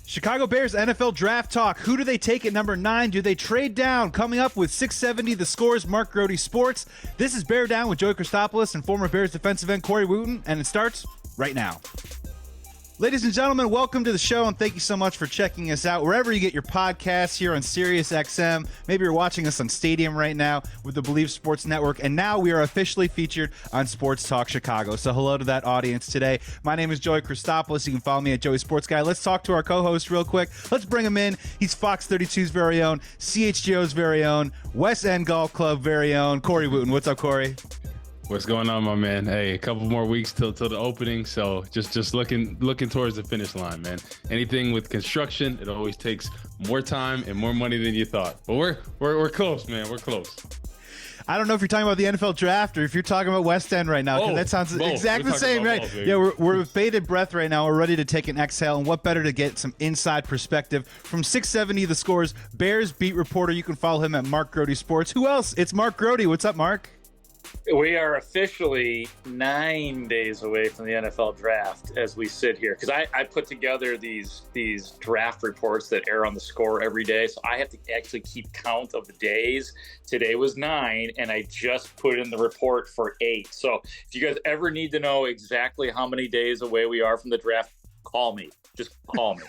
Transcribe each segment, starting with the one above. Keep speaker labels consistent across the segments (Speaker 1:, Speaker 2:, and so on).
Speaker 1: Chicago Bears NFL Draft Talk. Who do they take at number 9? Do they trade down? Coming up with 670 The Score's Mark Grote Sports. This is Bear Down with Joey Christopoulos and former Bears defensive end Corey Wootton, and it starts right now. Ladies and gentlemen, welcome to the show, and thank you so much for checking us out wherever you get your podcasts here on Sirius XM. Maybe you're watching us on Stadium right now with the Believe Sports Network, and now we are officially featured on Sports Talk Chicago. So hello to that audience today. My name is Joey Christopoulos. You can follow me at Joey Sports Guy. Let's talk to our co-host real quick. Let's bring him in. He's Fox 32's very own, CHGO's very own, West End Golf Club very own, Corey Wootton. What's up, Corey?
Speaker 2: What's going on, my man? Hey, a couple more weeks till the opening, so just looking towards the finish line, man. Anything with construction, it always takes more time and more money than you thought. But we're close, man. We're close.
Speaker 1: I don't know if you're talking about the NFL draft or if you're talking about West End right now, because that sounds exactly the same, right? Yeah, we're with bated breath right now. We're ready to take an exhale, and what better to get some inside perspective from 670 The Score's Bears beat reporter. You can follow him at Mark Grote Sports. Who else? It's Mark Grote. What's up, Mark?
Speaker 3: We are officially 9 days away from the NFL draft as we sit here, because I put together these draft reports that air on the Score every day, so I have to actually keep count of the days. Today was 9, and I just put in the report for 8. So if you guys ever need to know exactly how many days away we are from the draft, call me. Just call me.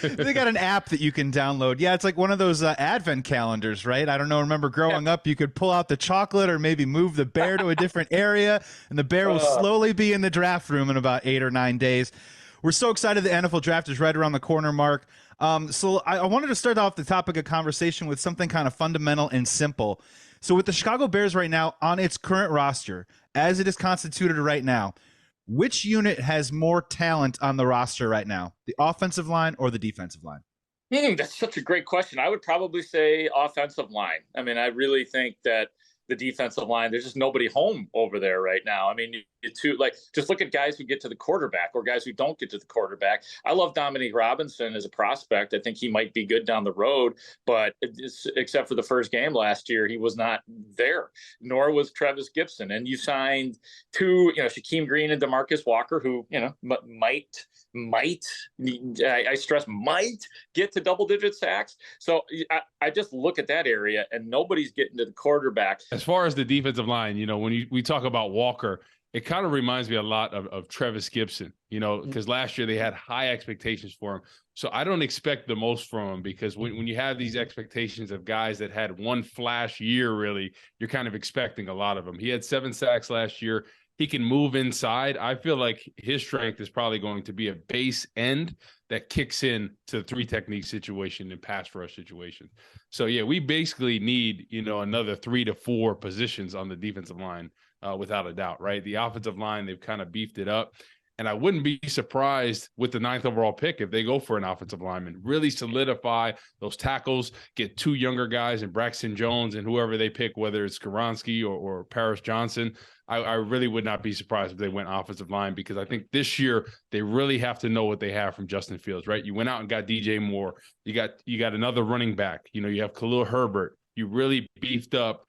Speaker 1: They got an app that you can download. Yeah, it's like one of those advent calendars, right? I don't know. Remember growing up, you could pull out the chocolate or maybe move the bear to a different area, and the bear will slowly be in the draft room in about 8 or 9 days. We're so excited the NFL draft is right around the corner, Mark. So I wanted to start off the topic of conversation with something kind of fundamental and simple. So with the Chicago Bears right now on its current roster, as it is constituted right now, which unit has more talent on the roster right now, the offensive line or the defensive line?
Speaker 3: That's such a great question. I would probably say offensive line. I mean, I really think that the defensive line, there's just nobody home over there right now. I mean, just look at guys who get to the quarterback or guys who don't get to the quarterback. I love Dominique Robinson as a prospect. I think he might be good down the road, but except for the first game last year, he was not there, nor was Travis Gibson. And you signed two, Shaquem Green and DeMarcus Walker, who, might, I stress might get to double-digit sacks. So I just look at that area, and nobody's getting to the quarterback.
Speaker 2: As far as the defensive line, when we talk about Walker, it kind of reminds me a lot of Travis Gibson, because last year they had high expectations for him. So I don't expect the most from him, because when you have these expectations of guys that had one flash year, really, you're kind of expecting a lot of them. He had 7 sacks last year. He can move inside. I feel like his strength is probably going to be a base end that kicks in to the 3 technique situation and pass rush situation. So, yeah, we basically need, another 3 to 4 positions on the defensive line, without a doubt, right? The offensive line, they've kind of beefed it up. And I wouldn't be surprised with the 9th overall pick if they go for an offensive lineman, really solidify those tackles, get 2 younger guys in Braxton Jones and whoever they pick, whether it's Skoronski or Paris Johnson. I really would not be surprised if they went offensive line, because I think this year they really have to know what they have from Justin Fields, right? You went out and got DJ Moore. You got another running back. You have Khalil Herbert. You really beefed up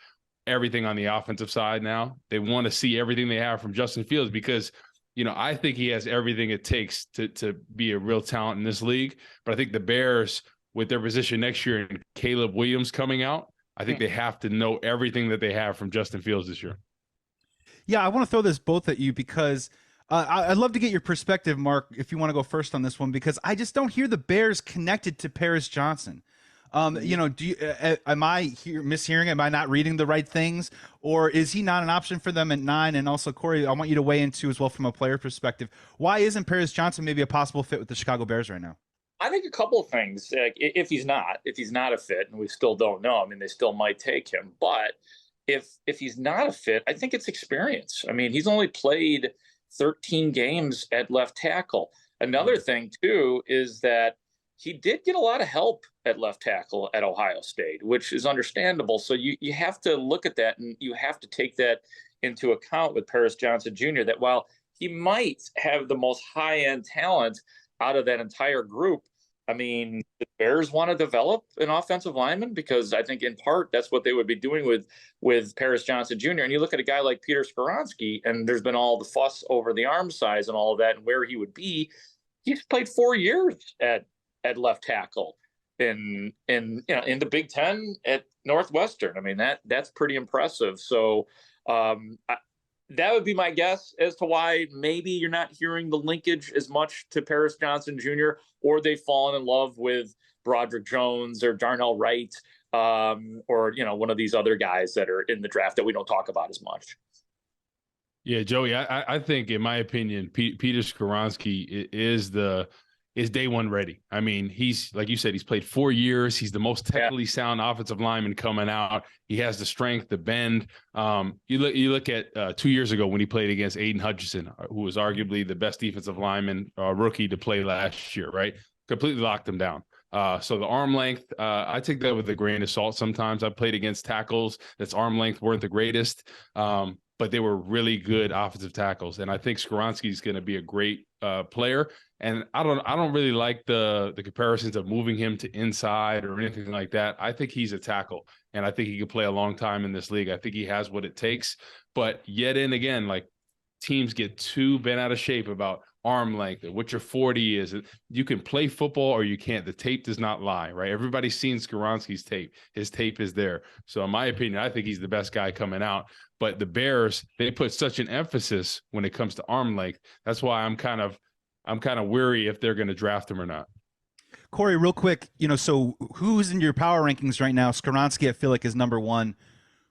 Speaker 2: everything on the offensive side now. They want to see everything they have from Justin Fields, because I think he has everything it takes to be a real talent in this league. But I think the Bears, with their position next year and Caleb Williams coming out, I think they have to know everything that they have from Justin Fields this year.
Speaker 1: Yeah, I want to throw this both at you, because I'd love to get your perspective, Mark, if you want to go first on this one, because I just don't hear the Bears connected to Paris Johnson. Am I mishearing? Am I not reading the right things, or is he not an option for them at 9? And also, Corey, I want you to weigh in too as well from a player perspective. Why isn't Paris Johnson maybe a possible fit with the Chicago Bears right now?
Speaker 3: I think a couple of things. If he's not a fit, and we still don't know, I mean, they still might take him, but if he's not a fit, I think it's experience. I mean, he's only played 13 games at left tackle. Another thing, too, is that he did get a lot of help at left tackle at Ohio State, which is understandable. So you have to look at that, and you have to take that into account with Paris Johnson Jr., that while he might have the most high-end talent out of that entire group, I mean, the Bears want to develop an offensive lineman, because I think in part that's what they would be doing with Paris Johnson Jr. And you look at a guy like Peter Skoronski, and there's been all the fuss over the arm size and all of that and where he would be. he's played 4 years at left tackle in the Big Ten at Northwestern. I mean, that's pretty impressive. So that would be my guess as to why maybe you're not hearing the linkage as much to Paris Johnson Jr., or they've fallen in love with Broderick Jones or Darnell Wright, or one of these other guys that are in the draft that we don't talk about as much.
Speaker 2: Yeah, Joey, I think, in my opinion, Peter Skoronski is day one ready. I mean, he's, like you said, he's played 4 years. He's the most technically sound offensive lineman coming out. He has the strength, the bend. You look at 2 years ago when he played against Aiden Hutchinson, who was arguably the best defensive lineman rookie to play last year, right? Completely locked him down. So the arm length, I take that with a grain of salt sometimes. I've played against tackles that's arm length weren't the greatest, but they were really good offensive tackles. And I think Skoronski is going to be a great player. And I don't really like the comparisons of moving him to inside or anything like that. I think he's a tackle, and I think he could play a long time in this league. I think he has what it takes. But yet and again, like, teams get too bent out of shape about arm length and what your 40 is. You can play football or you can't. The tape does not lie, right? Everybody's seen Skoronski's tape. His tape is there. So in my opinion, I think he's the best guy coming out. But the Bears, they put such an emphasis when it comes to arm length. That's why I'm kind of weary if they're going to draft him or not.
Speaker 1: Corey, real quick, so who's in your power rankings right now? Skoronski, I feel like, is number one.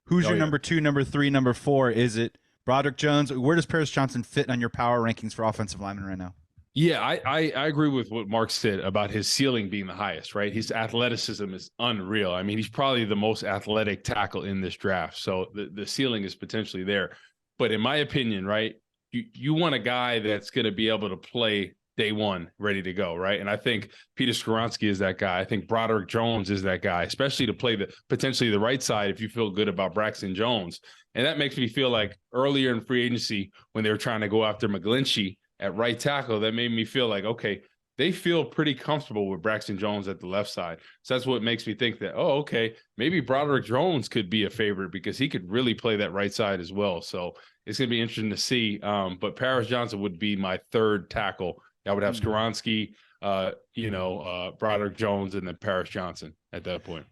Speaker 1: Who's your number two, number three, number four? Is it Broderick Jones? Where does Paris Johnson fit on your power rankings for offensive linemen right now?
Speaker 2: Yeah, I agree with what Mark said about his ceiling being the highest, right? His athleticism is unreal. I mean, he's probably the most athletic tackle in this draft. So the ceiling is potentially there. But in my opinion, right, you want a guy that's going to be able to play day one, ready to go, right? And I think Peter Skoronski is that guy. I think Broderick Jones is that guy, especially to play potentially the right side if you feel good about Braxton Jones. And that makes me feel like earlier in free agency when they were trying to go after McGlinchey at right tackle, that made me feel like, okay, they feel pretty comfortable with Braxton Jones at the left side. So that's what makes me think that, oh, okay, maybe Broderick Jones could be a favorite because he could really play that right side as well. So it's going to be interesting to see. But Paris Johnson would be my third tackle. I would have Skoronski, Broderick Jones, and then Paris Johnson at that point.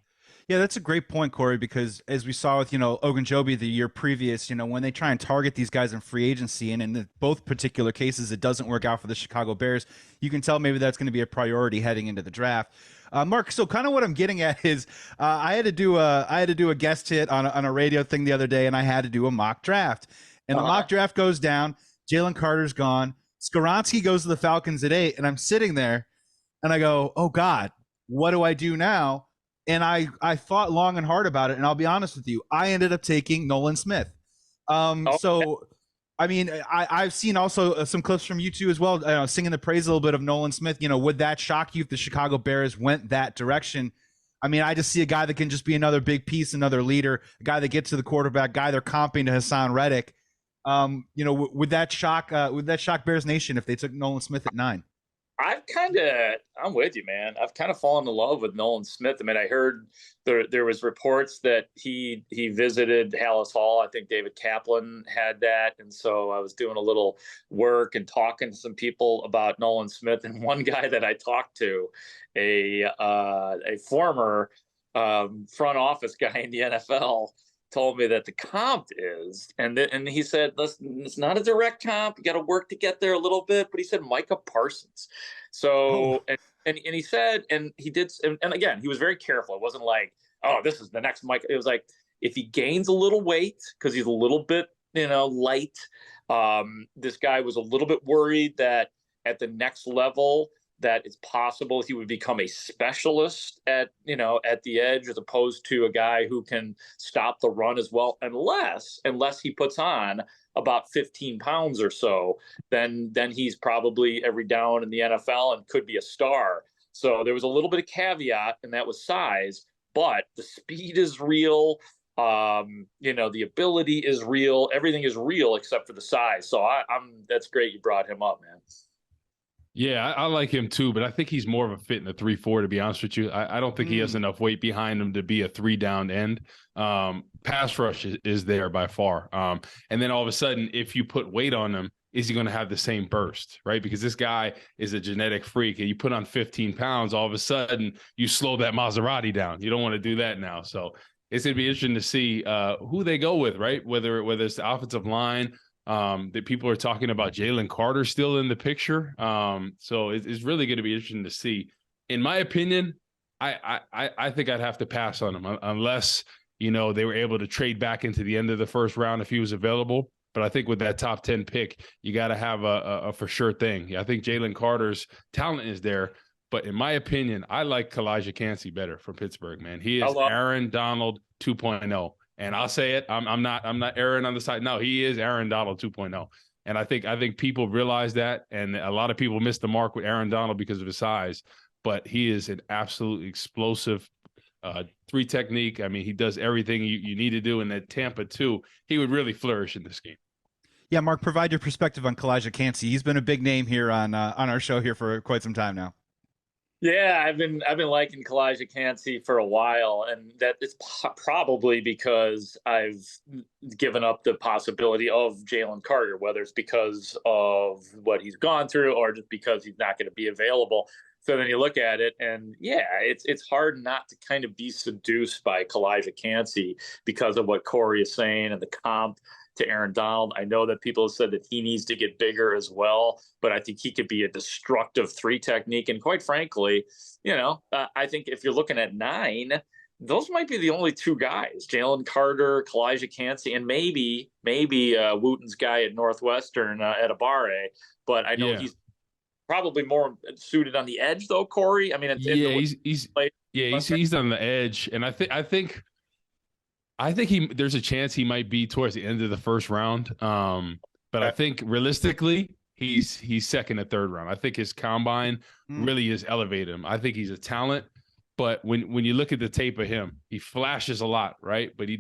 Speaker 1: Yeah, that's a great point, Corey, because as we saw with, Ogunjobi the year previous, when they try and target these guys in free agency, and in both particular cases, it doesn't work out for the Chicago Bears, you can tell maybe that's going to be a priority heading into the draft. Mark, so kind of what I'm getting at is I had to do a guest hit on a radio thing the other day, and I had to do a mock draft. And the mock draft goes down. Jalen Carter's gone. Skoronski goes to the Falcons at 8, and I'm sitting there, and I go, oh, God, what do I do now? And I thought long and hard about it, and I'll be honest with you, I ended up taking Nolan Smith. So, I mean, I've seen also some clips from you two as well, singing the praise a little bit of Nolan Smith. Would that shock you if the Chicago Bears went that direction? I mean, I just see a guy that can just be another big piece, another leader, a guy that gets to the quarterback, guy they're comping to Hassan Reddick. Would that shock Bears Nation if they took Nolan Smith at 9?
Speaker 3: I'm with you, man. I've kind of fallen in love with Nolan Smith. I mean, I heard there was reports that he visited Hallis Hall. I think David Kaplan had that. And so I was doing a little work and talking to some people about Nolan Smith. And one guy that I talked to, a former front office guy in the NFL, told me that the comp is, and he said, listen, it's not a direct comp. You got to work to get there a little bit. But he said Micah Parsons. So, and he said, and he did, and again, he was very careful. It wasn't like, oh, this is the next Micah. It was like, if he gains a little weight, because he's a little bit, light, this guy was a little bit worried that at the next level, that it's possible he would become a specialist at the edge as opposed to a guy who can stop the run as well, unless he puts on about 15 pounds or so, then he's probably every down in the NFL and could be a star. So there was a little bit of caveat, and that was size, but the speed is real. The ability is real. Everything is real except for the size. So that's great you brought him up, man.
Speaker 2: Yeah, I like him too, but I think he's more of a fit in the 3-4, to be honest with you. I don't think he has enough weight behind him to be a 3-down end. Pass rush is there by far. And then all of a sudden, if you put weight on him, is he going to have the same burst, right? Because this guy is a genetic freak, and you put on 15 pounds, all of a sudden you slow that Maserati down. You don't want to do that now. So it's going to be interesting to see who they go with, right? Whether it's the offensive line, that people are talking about Jalen Carter still in the picture. So it's really going to be interesting to see. In my opinion, I think I'd have to pass on him unless, they were able to trade back into the end of the first round if he was available. But I think with that top 10 pick, you got to have a for sure thing. I think Jalen Carter's talent is there. But in my opinion, I like Calijah Kancey better from Pittsburgh, man. He is Aaron Donald 2.0. And I'll say it, I'm not Aaron on the side. No, he is Aaron Donald 2.0. And I think people realize that. And a lot of people miss the mark with Aaron Donald because of his size. But he is an absolutely explosive three technique. I mean, he does everything you need to do. And at Tampa, too, he would really flourish in this game.
Speaker 1: Yeah, Mark, provide your perspective on Calijah Kancey. He's been a big name here on our show here for quite some time now.
Speaker 3: Yeah, I've been liking Calijah Kancey for a while, and that it's probably because I've given up the possibility of Jalen Carter, whether it's because of what he's gone through or just because he's not going to be available. So then you look at it, and yeah, it's hard not to kind of be seduced by Calijah Kancey because of what Corey is saying and the comp to Aaron Donald. I know that people have said that he needs to get bigger as well, but I think he could be a destructive three technique. And quite frankly, I think if you're looking at 9, those might be the only 2 guys: Jalen Carter, Calijah Kancey, and maybe Wootton's guy at Northwestern at Abare. But I know he's probably more suited on the edge, though. Corey, I mean,
Speaker 2: he's on the edge, and I think there's a chance he might be towards the end of the first round. But I think realistically, he's second or third round. I think his combine really has elevated him. I think he's a talent, but when you look at the tape of him, he flashes a lot, right? But he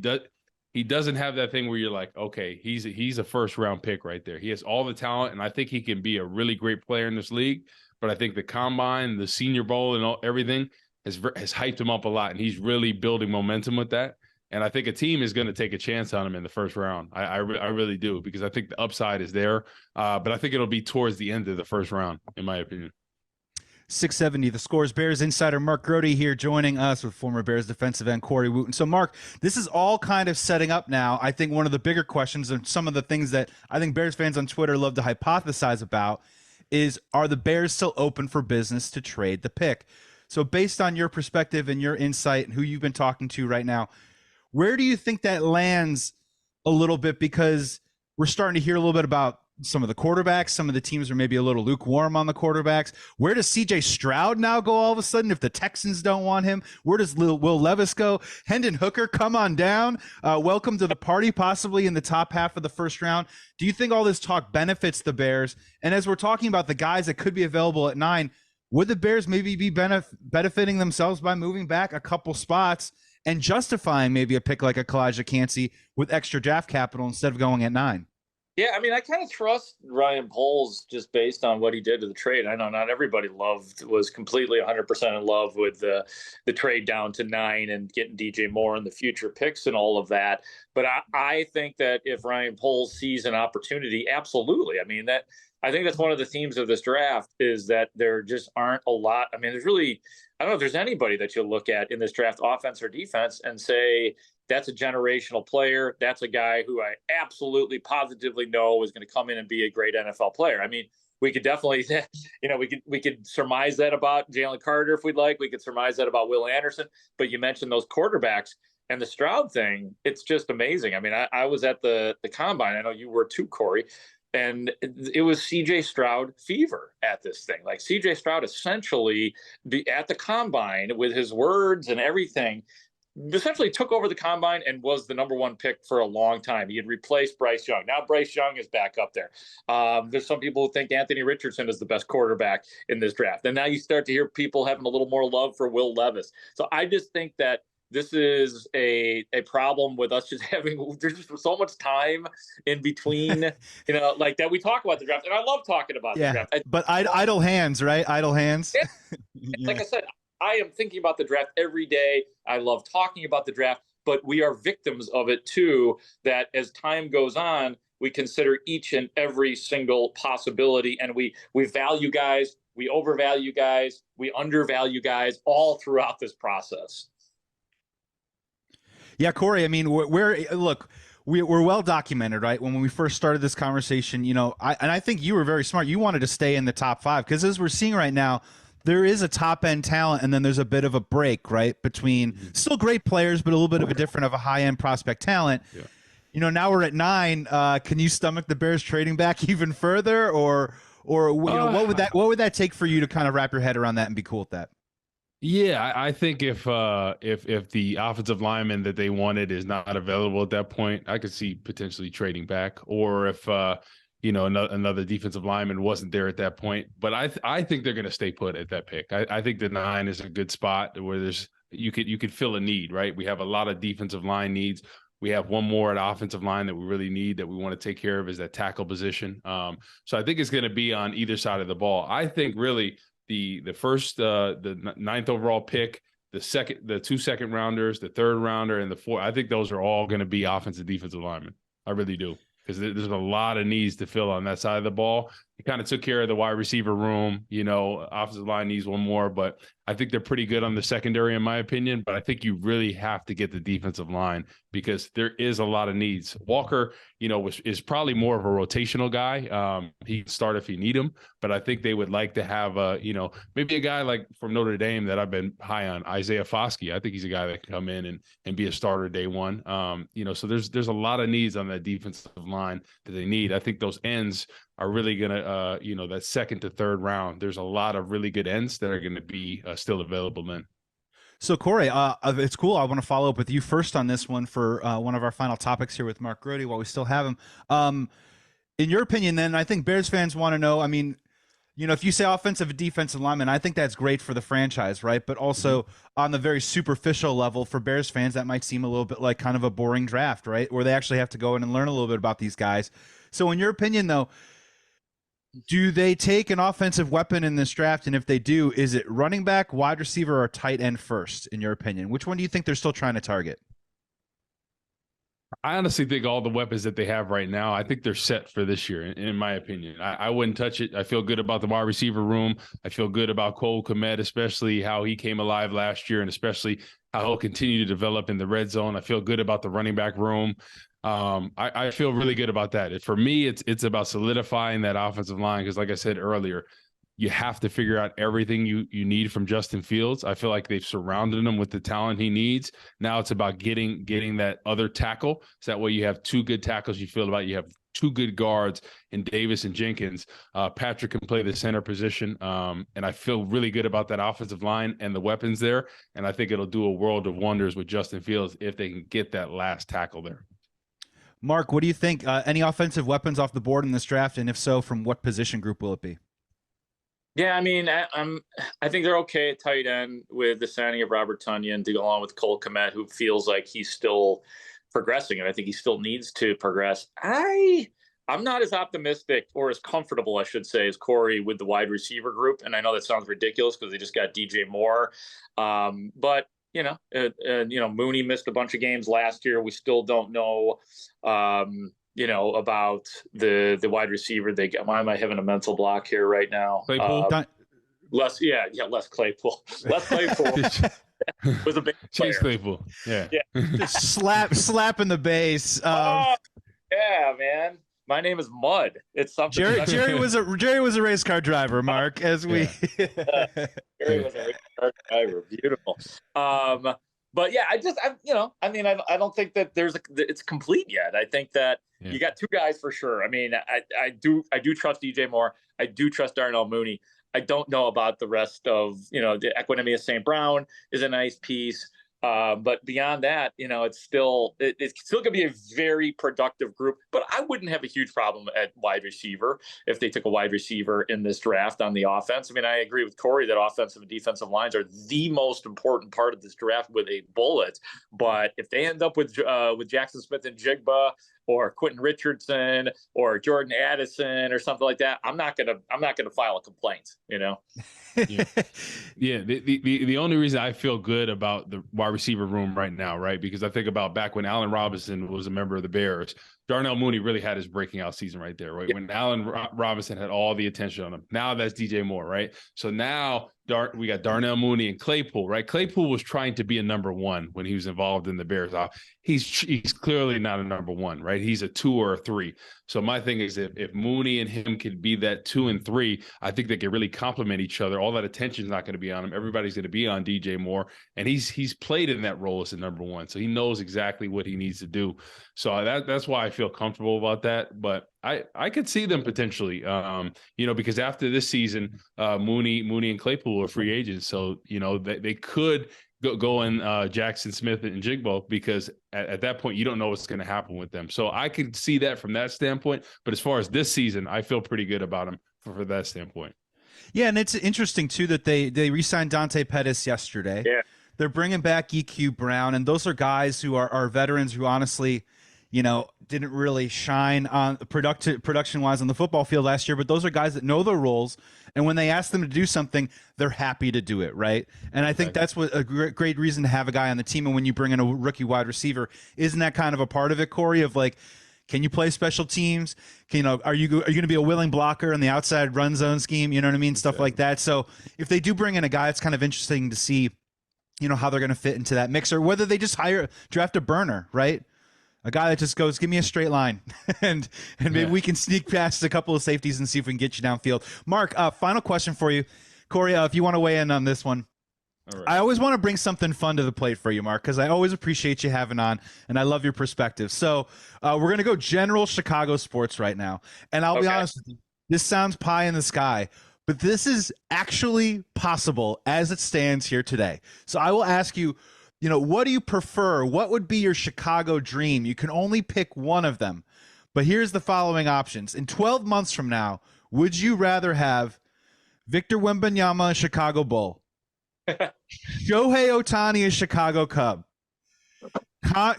Speaker 2: doesn't have that thing where you're like, okay, he's a first round pick right there. He has all the talent, and I think he can be a really great player in this league. But I think the combine, the Senior Bowl, and everything has hyped him up a lot, and he's really building momentum with that. And I think a team is going to take a chance on him in the first round. I really do, because I think the upside is there. But I think it'll be towards the end of the first round, in my opinion.
Speaker 1: 670, the Scores Bears insider Mark Grote here joining us with former Bears defensive end Corey Wootton. So, Mark, this is all kind of setting up now. I think one of the bigger questions, and some of the things that I think Bears fans on Twitter love to hypothesize about, is, are the Bears still open for business to trade the pick? So based on your perspective and your insight and who you've been talking to right now, where do you think that lands a little bit? Because we're starting to hear a little bit about some of the quarterbacks. Some of the teams are maybe a little lukewarm on the quarterbacks. Where does CJ Stroud now go all of a sudden if the Texans don't want him? Where does Will Levis go? Hendon Hooker, come on down. Welcome to the party, possibly in the top half of the first round. Do you think all this talk benefits the Bears? And as we're talking about the guys that could be available at 9, would the Bears maybe be benefiting themselves by moving back a couple spots and justifying maybe a pick like a Calijah Kancey with extra draft capital instead of going at 9?
Speaker 3: Yeah, I mean, I kind of trust Ryan Poles just based on what he did to the trade. I know not everybody was completely 100% in love with the trade down to 9 and getting DJ Moore and the future picks and all of that. But I think that if Ryan Poles sees an opportunity, absolutely. I mean, I think that's one of the themes of this draft, is that there just aren't a lot. I mean, I don't know if there's anybody that you'll look at in this draft, offense or defense, and say, that's a generational player. That's a guy who I absolutely positively know is going to come in and be a great NFL player. I mean, we could definitely, we could surmise that about Jalen Carter if we'd like. We could surmise that about Will Anderson. But you mentioned those quarterbacks and the Stroud thing. It's just amazing. I mean, I was at the combine. I know you were too, Corey. And it was CJ Stroud fever at this thing. Like, CJ Stroud essentially at the combine with his words and everything, essentially took over the combine and was the number 1 pick for a long time. He had replaced Bryce Young. Now Bryce Young is back up there. There's some people who think Anthony Richardson is the best quarterback in this draft. And now you start to hear people having a little more love for Will Levis. So I just think that this is a problem with us just there's just so much time in between, like that we talk about the draft. And I love talking about the draft.
Speaker 1: But idle hands, right? Idle hands.
Speaker 3: Yeah. Like I said, I am thinking about the draft every day. I love talking about the draft, but we are victims of it too, that as time goes on, We consider each and every single possibility, and we value guys, we overvalue guys, we undervalue guys all throughout this process.
Speaker 1: Yeah, Corey, I mean, we're well documented, right? When we first started this conversation, I think you were very smart. You wanted to stay in the top 5 because as we're seeing right now, there is a top end talent and then there's a bit of a break, right? Between still great players, but a little bit of a high end prospect talent. Yeah. Now we're at 9. Can you stomach the Bears trading back even further, or what would that take for you to kind of wrap your head around that and be cool with that?
Speaker 2: Yeah, I think if the offensive lineman that they wanted is not available at that point, I could see potentially trading back, or if another defensive lineman wasn't there at that point. But I think they're going to stay put at that pick. I think the 9 is a good spot where you could fill a need, right? We have a lot of defensive line needs. We have one more at offensive line that we really need, that we want to take care of, is that tackle position. So I think it's going to be on either side of the ball. I think really the first, the 9th overall pick, the 2 second rounders, the 3rd rounder, and the 4th, I think those are all going to be offensive, defensive linemen. I really do, because there's a lot of needs to fill on that side of the ball. He kind of took care of the wide receiver room. Offensive line needs one more, but I think they're pretty good on the secondary, in my opinion. But I think you really have to get the defensive line, because there is a lot of needs. Walker, is probably more of a rotational guy. He can start if you need him, but I think they would like to have maybe a guy like from Notre Dame that I've been high on, Isaiah Foskey. I think he's a guy that can come in and be a starter day one. So there's a lot of needs on that defensive line that they need. I think those ends are really going to, that 2nd to 3rd round, there's a lot of really good ends that are going to be still available then.
Speaker 1: So, Corey, it's cool. I want to follow up with you first on this one for one of our final topics here with Mark Grote while we still have him. In your opinion, then, I think Bears fans want to know, if you say offensive and defensive lineman, I think that's great for the franchise, right? But also on the very superficial level for Bears fans, that might seem a little bit like kind of a boring draft, right? Where they actually have to go in and learn a little bit about these guys. So in your opinion, though, do they take an offensive weapon in this draft? And if they do, is it running back, wide receiver, or tight end first, in your opinion? Which one do you think they're still trying to target?
Speaker 2: I honestly think all the weapons that they have right now, I think they're set for this year, in my opinion. I wouldn't touch it. I feel good about the wide receiver room. I feel good about Cole Kmet, especially how he came alive last year, and especially how he'll continue to develop in the red zone. I feel good about the running back room. I feel really good about that. For me, it's about solidifying that offensive line, because like I said earlier, you have to figure out everything you need from Justin Fields. I feel like they've surrounded him with the talent he needs. Now it's about getting that other tackle. So that way you have 2 good tackles you feel about. You have 2 good guards in Davis and Jenkins. Patrick can play the center position. And I feel really good about that offensive line and the weapons there. And I think it'll do a world of wonders with Justin Fields if they can get that last tackle there.
Speaker 1: Mark, what do you think? Any offensive weapons off the board in this draft? And if so, from what position group will it be?
Speaker 3: Yeah, I think they're okay at tight end with the signing of Robert Tonyan to go along with Cole Kmet, who feels like he's still progressing, and I think he still needs to progress. I'm not as optimistic or as comfortable, I should say, as Corey with the wide receiver group. And I know that sounds ridiculous because they just got DJ Moore, but Mooney missed a bunch of games last year. We still don't know. About the wide receiver they got. Why am I having a mental block here right now?
Speaker 2: Claypool?
Speaker 3: Les Claypool. Les Claypool was a big player.
Speaker 2: Chase Claypool. Yeah.
Speaker 1: Just slap in the base.
Speaker 3: Yeah, man. My name is Mud. It's something.
Speaker 1: Jerry was a race car driver, Mark. Jerry
Speaker 3: was a race car driver. Beautiful. But yeah, I don't think that it's complete yet. I think that you got 2 guys for sure. I do trust DJ Moore. I do trust Darnell Mooney. I don't know about the rest of, the Equanimous St. Brown is a nice piece. But beyond that, it's still going to be a very productive group. But I wouldn't have a huge problem at wide receiver if they took a wide receiver in this draft on the offense. I agree with Corey that offensive and defensive lines are the most important part of this draft with a bullet. But if they end up with Jackson Smith and Jigba or Quentin Richardson or Jordan Addison or something like that, I'm not gonna file a complaint. Yeah.
Speaker 2: The only reason I feel good about the wide receiver room right now, right, because I think about back when Allen Robinson was a member of the Bears, Darnell Mooney really had his breaking out season right there, right? When Allen Robinson had all the attention on him. Now that's DJ Moore, right? So now we got Darnell Mooney and Claypool, right? Claypool was trying to be a number one when he was involved in the Bears. He's clearly not a number one, right? He's a 2 or a 3. So my thing is if Mooney and him could be that 2 and 3, I think they could really complement each other. All that attention is not going to be on him. Everybody's going to be on DJ Moore, and he's played in that role as a number one, so he knows exactly what he needs to do. So that's why I feel comfortable about that. But I could see them potentially, because after this season, Mooney and Claypool are free agents, so they could go in Jackson Smith and Jigbo, because at that point you don't know what's going to happen with them. So I could see that from that standpoint. But as far as this season, I feel pretty good about them for that standpoint.
Speaker 1: Yeah, and it's interesting too that they re-signed Dante Pettis yesterday.
Speaker 3: Yeah,
Speaker 1: they're bringing back EQ Brown, and those are guys who are veterans who honestly, didn't really shine on production-wise on the football field last year, but those are guys that know their roles, and when they ask them to do something, they're happy to do it, right? And I think that's what a great reason to have a guy on the team. And when you bring in a rookie wide receiver, isn't that kind of a part of it, Corey, of like, can you play special teams? Are you going to be a willing blocker in the outside run zone scheme? You know what I mean? Stuff like that. So if they do bring in a guy, it's kind of interesting to see, how they're going to fit into that mix, or whether they just draft a burner, right? A guy that just goes, give me a straight line, and maybe we can sneak past a couple of safeties and see if we can get you downfield. Mark, final question for you. Corey, if you want to weigh in on this one. All right. I always want to bring something fun to the plate for you, Mark, because I always appreciate you having on, and I love your perspective. So we're going to go general Chicago sports right now. And I'll be honest with you, this sounds pie in the sky, but this is actually possible as it stands here today. So I will ask you, what do you prefer? What would be your Chicago dream? You can only pick one of them. But here's the following options. In 12 months from now, would you rather have Victor Wembanyama, a Chicago Bull, Shohei Ohtani, a Chicago Cub,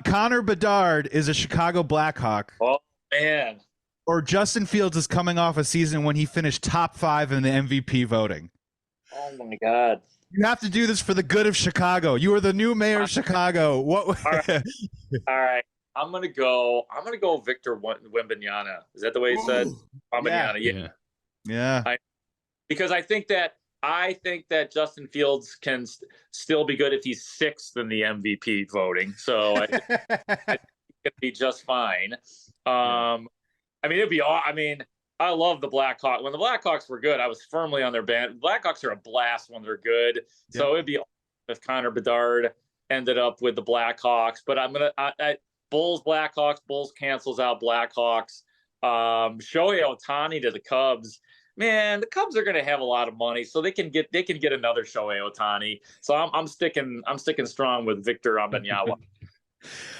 Speaker 1: Connor Bedard is a Chicago Blackhawk,
Speaker 3: oh man,
Speaker 1: or Justin Fields is coming off a season when he finished top 5 in the MVP voting?
Speaker 3: Oh my God.
Speaker 1: You have to do this for the good of Chicago. You are the new mayor of Chicago. What?
Speaker 3: All right. I'm gonna go Victor Wembanyama. Is that the way he said? Wembanyama.
Speaker 1: Yeah.
Speaker 3: Because I think that Justin Fields can still be good if he's 6th in the MVP voting. So I think he could be just fine. I love the Blackhawks. When the Blackhawks were good, I was firmly on their band. Blackhawks are a blast when they're good. Yep. So it'd be awesome if Connor Bedard ended up with the Blackhawks. But I'm going to Bulls, Blackhawks. Bulls cancels out Blackhawks. Shohei Ohtani to the Cubs. Man, the Cubs are going to have a lot of money, so they can get another Shohei Ohtani. So I'm sticking strong with Victor Wembanyama.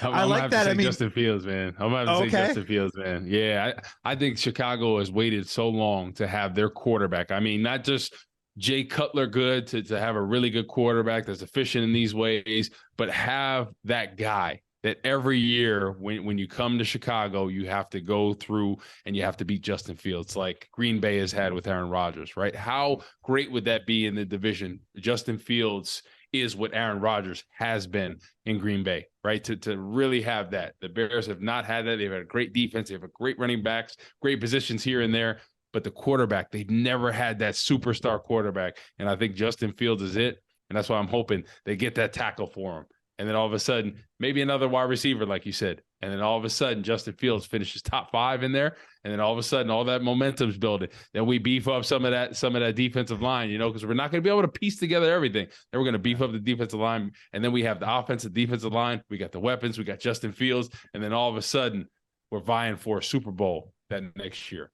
Speaker 1: I like that.
Speaker 2: Justin Fields, man. I'm about to say Justin Fields, man. Yeah, I think Chicago has waited so long to have their quarterback. I mean, not just Jay Cutler good to have a really good quarterback that's efficient in these ways, but have that guy that every year when you come to Chicago, you have to go through and you have to beat Justin Fields like Green Bay has had with Aaron Rodgers, right? How great would that be in the division? Justin Fields is what Aaron Rodgers has been in Green Bay, right? To really have that. The Bears have not had that. They've had a great defense. They have a great running backs, great positions here and there. But the quarterback, they've never had that superstar quarterback. And I think Justin Fields is it. And that's why I'm hoping they get that tackle for him. And then all of a sudden, maybe another wide receiver, like you said. And then all of a sudden, Justin Fields finishes top 5 in there. And then all of a sudden, all that momentum's building. Then we beef up some of that defensive line, because we're not going to be able to piece together everything. Then we're going to beef up the defensive line. And then we have the offensive defensive line. We got the weapons. We got Justin Fields. And then all of a sudden, we're vying for a Super Bowl that next year.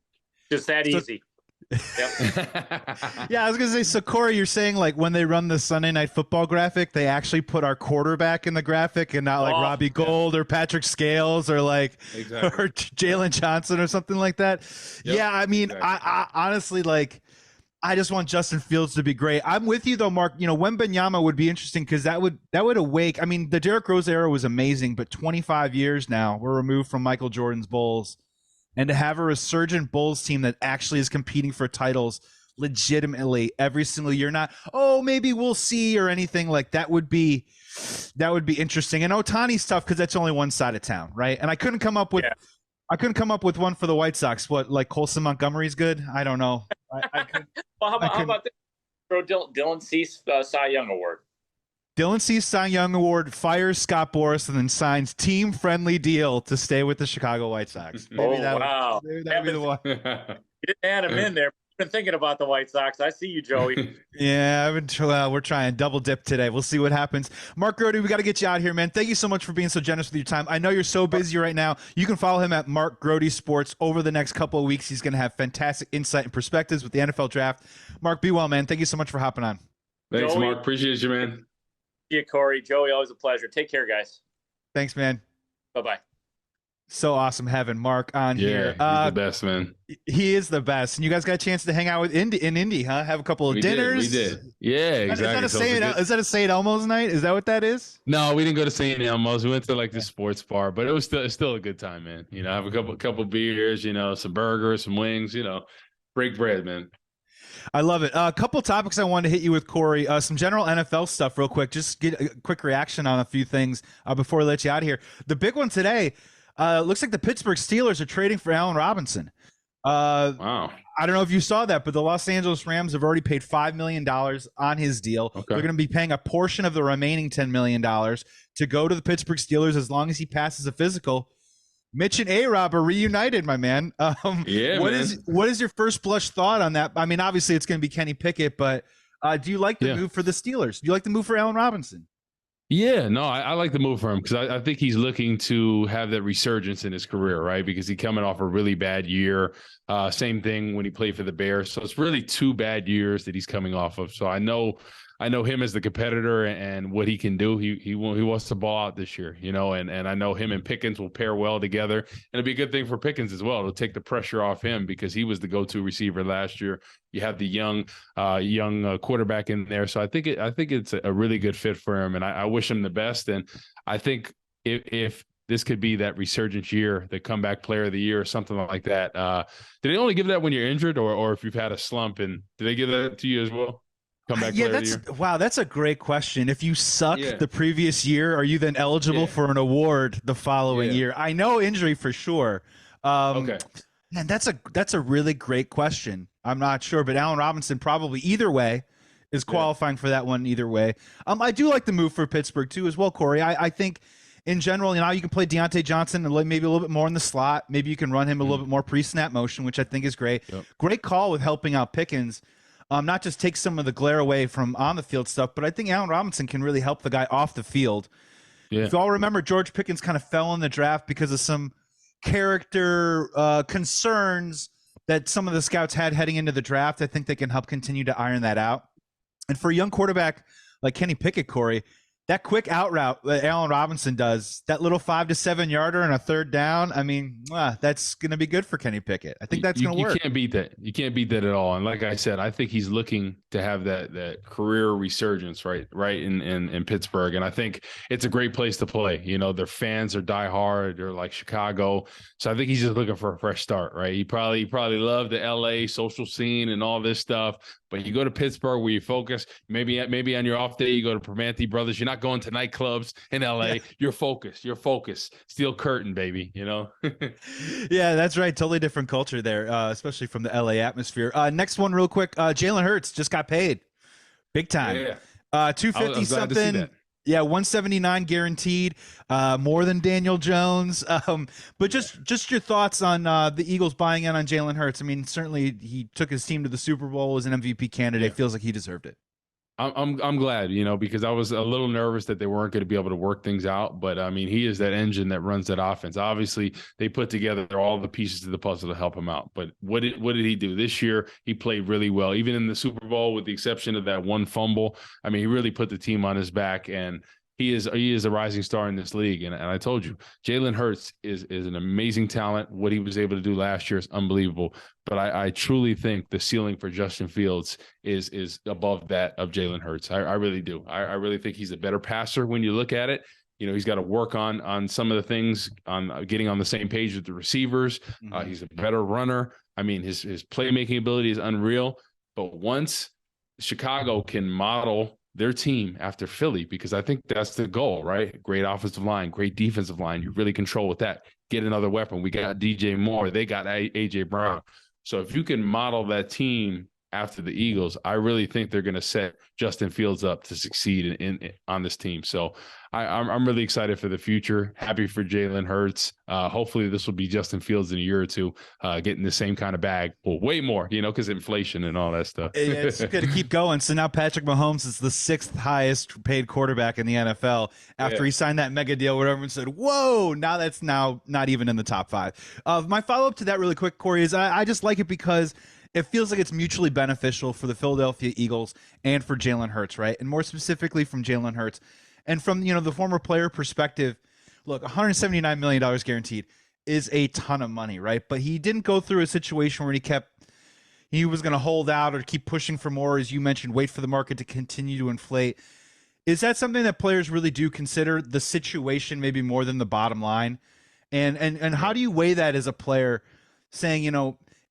Speaker 3: Just that easy.
Speaker 1: Yeah, I was gonna say. So Corey, you're saying like when they run the Sunday Night Football graphic, they actually put our quarterback in the graphic and not like Robbie Gould or Patrick Scales or or Jalen Johnson or something like that. Yep. Yeah, I mean, exactly. I honestly I just want Justin Fields to be great. I'm with you though, Mark. Wembanyama would be interesting because that would awake. I mean, the Derrick Rose era was amazing, but 25 years now we're removed from Michael Jordan's Bulls. And to have a resurgent Bulls team that actually is competing for titles legitimately every single year, not, maybe we'll see or anything like that would be interesting. And Ohtani's tough because that's only one side of town, right? And I couldn't come up with I couldn't come up with one for the White Sox. What, like Colson Montgomery's good? I don't know. I could.
Speaker 3: Well, how about this? Throw Dylan Cease Cy Young Award.
Speaker 1: Dylan Cease Cy Young Award, fires Scott Boras, and then signs team-friendly deal to stay with the Chicago White Sox.
Speaker 3: Maybe that
Speaker 1: would be the one.
Speaker 3: You didn't add him in there. Been thinking about the White Sox. I see you, Joey.
Speaker 1: Yeah, we're trying double dip today. We'll see what happens. Mark Grote, we got to get you out here, man. Thank you so much for being so generous with your time. I know you're so busy right now. You can follow him at Mark Grote Sports over the next couple of weeks. He's going to have fantastic insight and perspectives with the NFL draft. Mark, be well, man. Thank you so much for hopping on.
Speaker 2: Thanks,
Speaker 3: Joey,
Speaker 2: Mark. Appreciate you, man.
Speaker 3: See you, Corey. Joey, always a pleasure. Take care, guys.
Speaker 1: Thanks, man.
Speaker 3: Bye-bye.
Speaker 1: So awesome having Mark on here.
Speaker 2: He's the best, man.
Speaker 1: He is the best. And you guys got a chance to hang out with in Indy, huh? Have a couple of dinners.
Speaker 2: We did. Yeah, exactly.
Speaker 1: Is that a St. Elmo's night? Is that what that is?
Speaker 2: No, we didn't go to St. Elmo's. We went to like the sports bar, but it's still a good time, man. You know, have a couple beers, you know, some burgers, some wings, you know, break bread, man.
Speaker 1: I love it. A couple topics I wanted to hit you with, Corey. Some general NFL stuff real quick. Just get a quick reaction on a few things before we let you out of here. The big one today, looks like the Pittsburgh Steelers are trading for Allen Robinson.
Speaker 2: Wow.
Speaker 1: I don't know if you saw that, but the Los Angeles Rams have already paid $5 million on his deal. Okay. They're going to be paying a portion of the remaining $10 million to go to the Pittsburgh Steelers as long as he passes a physical. Mitch and A-Rob are reunited, my man. What is your first blush thought on that? I mean, obviously it's going to be Kenny Pickett, but do you like the move for the Steelers? Do you like the move for Allen Robinson?
Speaker 2: Yeah, no, I like the move for him because I think he's looking to have that resurgence in his career, right? Because he's coming off a really bad year. Same thing when he played for the Bears. So it's really 2 bad years that he's coming off of. So I know him as the competitor and what he can do. He wants to ball out this year, you know, and I know him and Pickens will pair well together. And it'll be a good thing for Pickens as well. It'll take the pressure off him because he was the go-to receiver last year. You have the young quarterback in there. So I think it's a really good fit for him. And I wish him the best. And I think if this could be that resurgence year, the comeback player of the year or something like that. Did they only give that when you're injured or if you've had a slump? And do they give that to you as well?
Speaker 1: That's a great question. If you suck the previous year, are you then eligible for an award the following year? I know injury for sure. Okay. Man, that's a really great question. I'm not sure, but Allen Robinson probably either way is qualifying for that one either way. I do like the move for Pittsburgh too as well, Corey. I think in general, you know, you can play Deontay Johnson and maybe a little bit more in the slot. Maybe you can run him a little bit more pre-snap motion, which I think is great. Yep. Great call with helping out Pickens. Not just take some of the glare away from on the field stuff, but I think Allen Robinson can really help the guy off the field. Yeah. If you all remember, George Pickens kind of fell in the draft because of some character concerns that some of the scouts had heading into the draft. I think they can help continue to iron that out. And for a young quarterback like Kenny Pickett, Corey, that quick out route that Allen Robinson does, that little 5 to 7 yarder and a third down, I mean, that's going to be good for Kenny Pickett. I think that's going to work.
Speaker 2: You can't beat that. You can't beat that at all. And like I said, I think he's looking to have that career resurgence right in Pittsburgh. And I think it's a great place to play. You know, their fans are diehard. They're like Chicago. So I think he's just looking for a fresh start, right? He probably loved the LA social scene and all this stuff. But you go to Pittsburgh where you focus, maybe on your off day, you go to Primanti Brothers. You're not going to nightclubs in LA. Yeah. You're focused. Steel curtain, baby, you know?
Speaker 1: Yeah, that's right. Totally different culture there, especially from the LA atmosphere. Next one real quick. Jalen Hurts just got paid. Big time. Yeah. 250 something. Yeah, 179 guaranteed, more than Daniel Jones. But just your thoughts on the Eagles buying in on Jalen Hurts. I mean, certainly he took his team to the Super Bowl, was an MVP candidate. Feels like he deserved it.
Speaker 2: I'm glad, you know, because I was a little nervous that they weren't going to be able to work things out. But I mean, he is that engine that runs that offense. Obviously, they put together all the pieces of the puzzle to help him out. But what did he do this year? He played really well, even in the Super Bowl, with the exception of that one fumble. I mean, he really put the team on his back, and he is a rising star in this league. And I told you, Jalen Hurts is an amazing talent. What he was able to do last year is unbelievable. But I truly think the ceiling for Justin Fields is above that of Jalen Hurts. I really do. I really think he's a better passer when you look at it. You know, he's got to work on some of the things, on getting on the same page with the receivers. Mm-hmm. He's a better runner. I mean, his playmaking ability is unreal. But once Chicago can model their team after Philly, because I think that's the goal, right? Great offensive line, great defensive line. You really control with that. get another weapon. We got DJ Moore. They got AJ Brown. So if you can model that team after the Eagles, I really think they're going to set Justin Fields up to succeed in on this team. So I'm really excited for the future. Happy for Jalen Hurts. Hopefully this will be Justin Fields in a year or two, getting the same kind of bag. Well, way more, because inflation and all that stuff.
Speaker 1: It's going to keep going. So now Patrick Mahomes is the 6th highest paid quarterback in the NFL after he signed that mega deal where everyone said, whoa, now that's now not even in the top 5. My follow-up to that really quick, Corey, is I just like it because it feels like it's mutually beneficial for the Philadelphia Eagles and for Jalen Hurts, right? And more specifically from Jalen Hurts. And from, the former player perspective, look, $179 million guaranteed is a ton of money, right? But he didn't go through a situation where he was going to hold out or keep pushing for more, as you mentioned, wait for the market to continue to inflate. Is that something that players really do consider, the situation maybe more than the bottom line? And how do you weigh that as a player saying,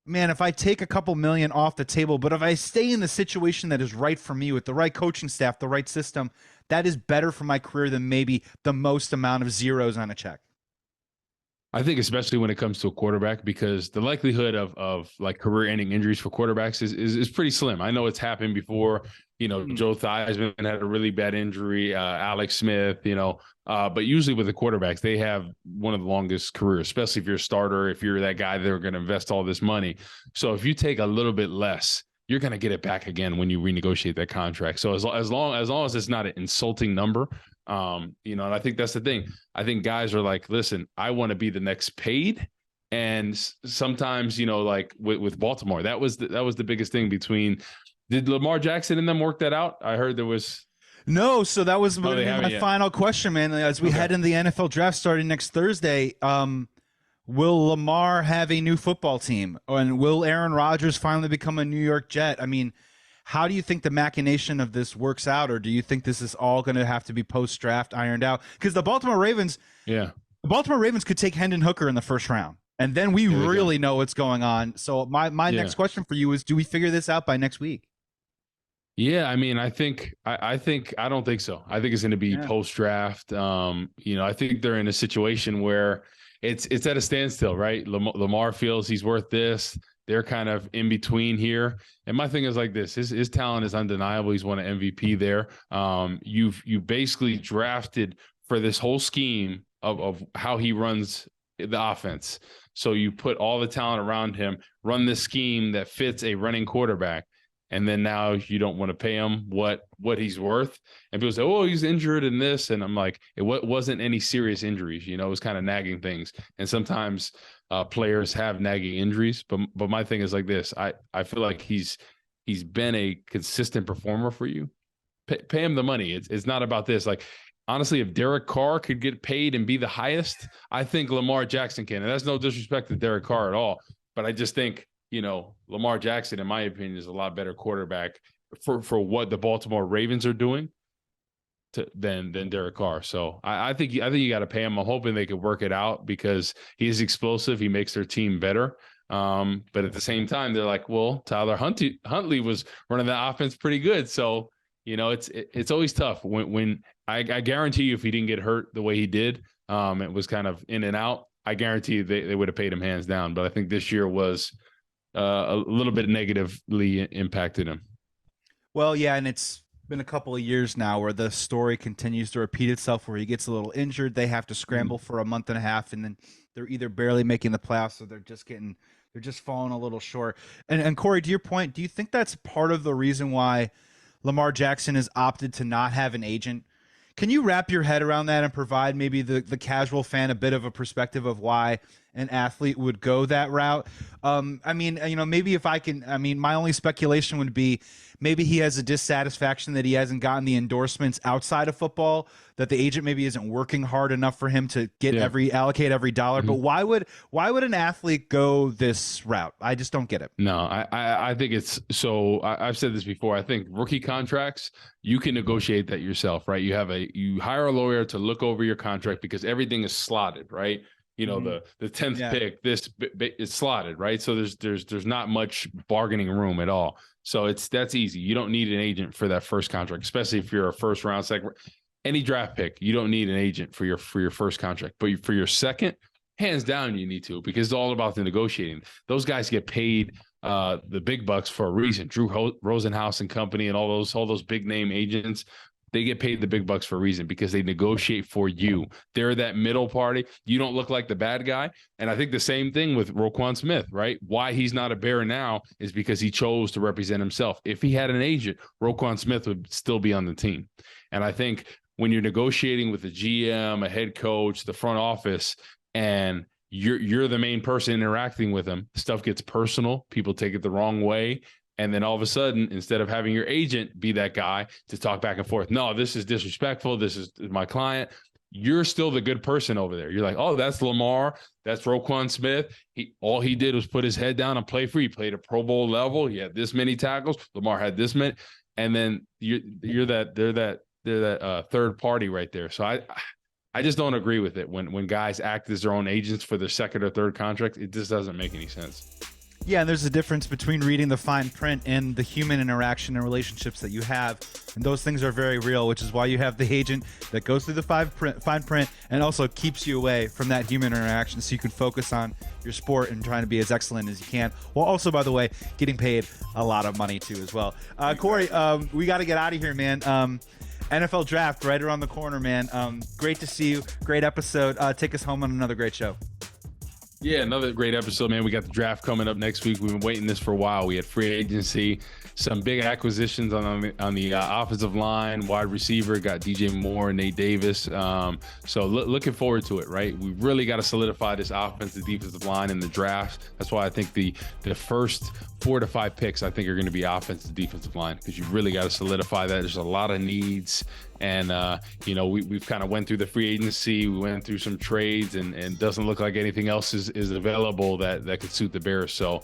Speaker 1: man, if I take a couple million off the table, but if I stay in the situation that is right for me with the right coaching staff, the right system, that is better for my career than maybe the most amount of zeros on a check?
Speaker 2: I think especially when it comes to a quarterback, because the likelihood of like career-ending injuries for quarterbacks is pretty slim. I know it's happened before. Joe Theismann had a really bad injury, Alex Smith, but usually with the quarterbacks, they have one of the longest careers, especially if you're a starter, if you're that guy, they're going to invest all this money. So if you take a little bit less, you're going to get it back again when you renegotiate that contract. So as long as it's not an insulting number, and I think that's the thing. I think guys are like, listen, I want to be the next paid. And sometimes, like with Baltimore, that was the biggest thing between. Did Lamar Jackson and them work that out? I heard there was.
Speaker 1: No, so that was my final question, man. As we head into the NFL draft starting next Thursday, will Lamar have a new football team? And will Aaron Rodgers finally become a New York Jet? I mean, how do you think the machination of this works out? Or do you think this is all going to have to be post-draft ironed out? Because the Baltimore Ravens could take Hendon Hooker in the first round. And then we really know what's going on. So my next question for you is, do we figure this out by next week?
Speaker 2: Yeah, I mean, I don't think so. I think it's going to be post-draft. I think they're in a situation where it's at a standstill, right? Lamar feels he's worth this. They're kind of in between here. And my thing is like this: his talent is undeniable. He's won an MVP there. You basically drafted for this whole scheme of how he runs the offense. So you put all the talent around him, run this scheme that fits a running quarterback. And then now you don't want to pay him what he's worth. And people say, oh, he's injured in this. And I'm like, it wasn't any serious injuries. It was kind of nagging things. And sometimes players have nagging injuries. But my thing is like this. I feel like he's been a consistent performer for you. Pay him the money. It's not about this. Like, honestly, if Derek Carr could get paid and be the highest, I think Lamar Jackson can. And that's no disrespect to Derek Carr at all. But I just think, Lamar Jackson, in my opinion, is a lot better quarterback for what the Baltimore Ravens are doing than Derek Carr. So I think you got to pay him. I'm hoping they could work it out because he is explosive. He makes their team better. But at the same time, they're like, well, Tyler Huntley was running the offense pretty good. So, it's always tough when I guarantee you if he didn't get hurt the way he did, it was kind of in and out. I guarantee they would have paid him hands down. But I think this year was a little bit negatively impacted him.
Speaker 1: Well, yeah, and it's been a couple of years now where the story continues to repeat itself, where he gets a little injured, they have to scramble for a month and a half, and then they're either barely making the playoffs or they're just falling a little short. And Corey, to your point, do you think that's part of the reason why Lamar Jackson has opted to not have an agent? Can you wrap your head around that and provide maybe the casual fan a bit of a perspective of why an athlete would go that route? Maybe if I can, my only speculation would be maybe he has a dissatisfaction that he hasn't gotten the endorsements outside of football, that the agent maybe isn't working hard enough for him to get allocate every dollar. Mm-hmm. But why would an athlete go this route? I just don't get it.
Speaker 2: No, I think it's so. I've said this before. I think rookie contracts, you can negotiate that yourself, right? You hire a lawyer to look over your contract because everything is slotted, right? The 10th pick, it's slotted, right? So there's not much bargaining room at all. So that's easy. You don't need an agent for that first contract, especially if you're a first round, second, any draft pick. You don't need an agent for your first contract, but for your second, hands down, you need to, because it's all about the negotiating. Those guys get paid the big bucks for a reason. Drew Rosenhaus and company and all those big name agents, they get paid the big bucks for a reason because they negotiate for you. They're that middle party. You don't look like the bad guy. And I think the same thing with Roquan Smith, right? Why he's not a Bear now is because he chose to represent himself. If he had an agent, Roquan Smith would still be on the team. And I think when you're negotiating with a GM, a head coach, the front office, and you're the main person interacting with them, stuff gets personal. People take it the wrong way. And then all of a sudden, instead of having your agent be that guy to talk back and forth, no, this is disrespectful, this is my client, you're still the good person over there. You're like, oh, that's Lamar, that's Roquan Smith. All he did was put his head down and play free. He played a Pro Bowl level. He had this many tackles. Lamar had this many. And then they're that third party right there. So I just don't agree with it when guys act as their own agents for their second or third contract. It just doesn't make any sense.
Speaker 1: Yeah, and there's a difference between reading the fine print and the human interaction and relationships that you have. And those things are very real, which is why you have the agent that goes through the fine print and also keeps you away from that human interaction so you can focus on your sport and trying to be as excellent as you can. While also, by the way, getting paid a lot of money too as well. Corey, we got to get out of here, man. NFL draft right around the corner, man. Great to see you. Great episode. Take us home on another great show.
Speaker 2: Yeah, another great episode, man. We got the draft coming up next week. We've been waiting this for a while. We had free agency, some big acquisitions on the offensive line, wide receiver, got DJ Moore and Nate Davis. So looking forward to it, right? We really got to solidify this offensive, defensive line in the draft. That's why I think the first 4 to 5 picks, I think, are going to be offensive, defensive line, because you really got to solidify that. There's a lot of needs. And, we've kind of went through the free agency. We went through some trades and doesn't look like anything else is available that could suit the Bears. So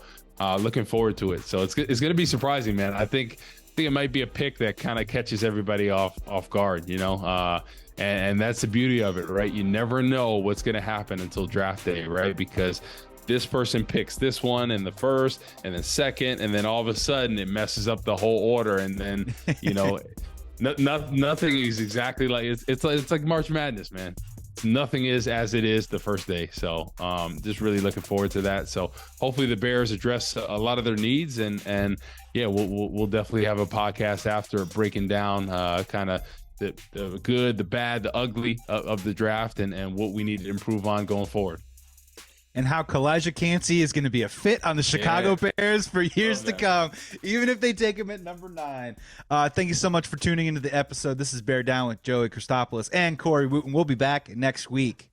Speaker 2: looking forward to it. So it's going to be surprising, man. I think it might be a pick that kind of catches everybody off guard, and that's the beauty of it, right? You never know what's going to happen until draft day, right? Because this person picks this one in the first and then second, and then all of a sudden it messes up the whole order. And then, nothing is exactly like it's like March Madness, man. Nothing is as it is the first day. So just really looking forward to that. So hopefully the Bears address a lot of their needs, and yeah, we'll definitely have a podcast after breaking down kind of the good, the bad, the ugly of the draft and what we need to improve on going forward.
Speaker 1: And how Calijah Kancey is going to be a fit on the Chicago Bears for years to come, even if they take him at number 9. Thank you so much for tuning into the episode. This is Bear Down with Joey Christopoulos and Corey Wootton. We'll be back next week.